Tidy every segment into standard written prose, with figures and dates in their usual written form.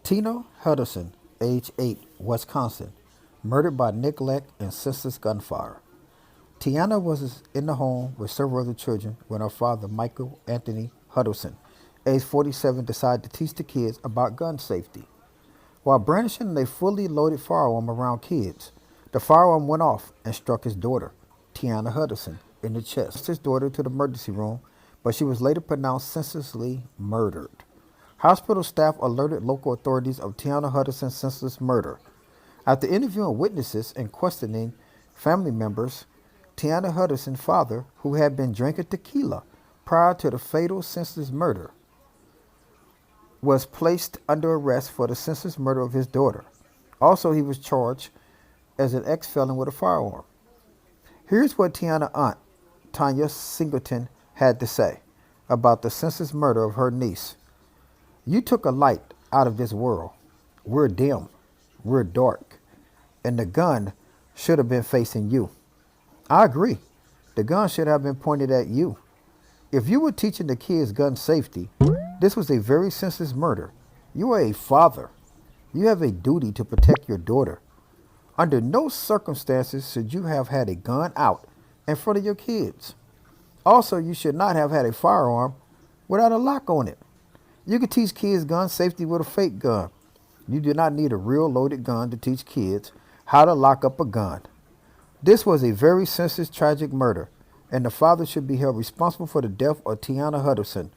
Tiana Huddleson Age 8, Wisconsin, murdered by neglect and senseless gunfire. Tiana was in the home with several other children when her father, Michael Anthony Huddleson, age 47, decided to teach the kids about gun safety. While brandishing a fully loaded firearm around kids, the firearm went off and struck his daughter, Tiana Huddleson, in the chest. His daughter to the emergency room, but she was later pronounced senselessly murdered. Hospital staff alerted local authorities of Tiana Huddleson's senseless murder. After interviewing witnesses and questioning family members, Tiana Huddleson's father, who had been drinking tequila prior to the fatal senseless murder, was placed under arrest for the senseless murder of his daughter. Also, he was charged as an ex-felon with a firearm. Here's what Tiana's aunt, Tanya Singleton, had to say about the senseless murder of her niece. "You took a light out of this world. We're dim. We're dark. And the gun should have been facing you." I agree. The gun should have been pointed at you. If you were teaching the kids gun safety, this was a very senseless murder. You are a father. You have a duty to protect your daughter. Under no circumstances should you have had a gun out in front of your kids. Also, you should not have had a firearm without a lock on it. You can teach kids gun safety with a fake gun. You do not need a real loaded gun to teach kids how to lock up a gun. This was a very senseless, tragic murder, and the father should be held responsible for the death of Tiana Huddleston.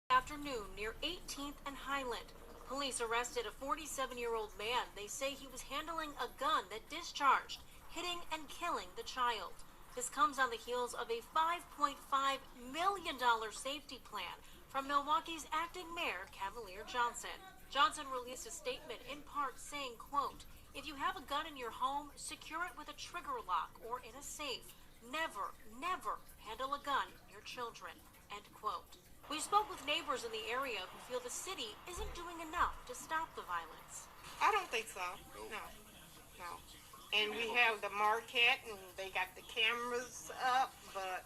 Afternoon near 18th and Highland. Police arrested a 47-year-old man. They say he was handling a gun that discharged, hitting and killing the child. This comes on the heels of a $5.5 million safety plan from Milwaukee's acting mayor, Cavalier Johnson. Johnson released a statement in part saying, quote, "If you have a gun in your home, secure it with a trigger lock or in a safe. Never, never handle a gun near children," end quote. We spoke with neighbors in the area who feel the city isn't doing enough to stop the violence. I don't think so. No. And we have the Marquette, and they got the cameras up, but,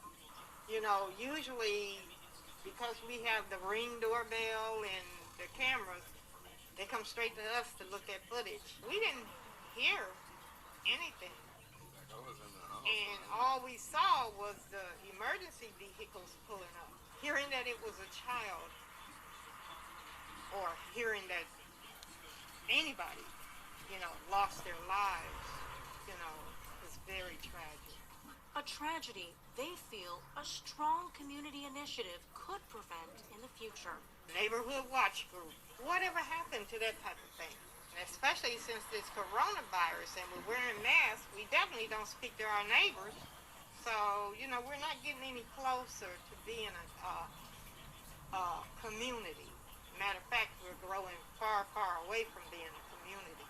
usually because we have the Ring doorbell and the cameras, they come straight to us to look at footage. We didn't hear anything. And all we saw was the emergency vehicles pulling up. Hearing that it was a child, or hearing that anybody, lost their lives, is very tragic. A tragedy they feel a strong community initiative could prevent in the future. Neighborhood watch group. Whatever happened to that type of thing? And especially since this coronavirus and we're wearing masks, we definitely don't speak to our neighbors. So, we're not getting any closer to being a community. Matter of fact, we're growing far, far away from being a community.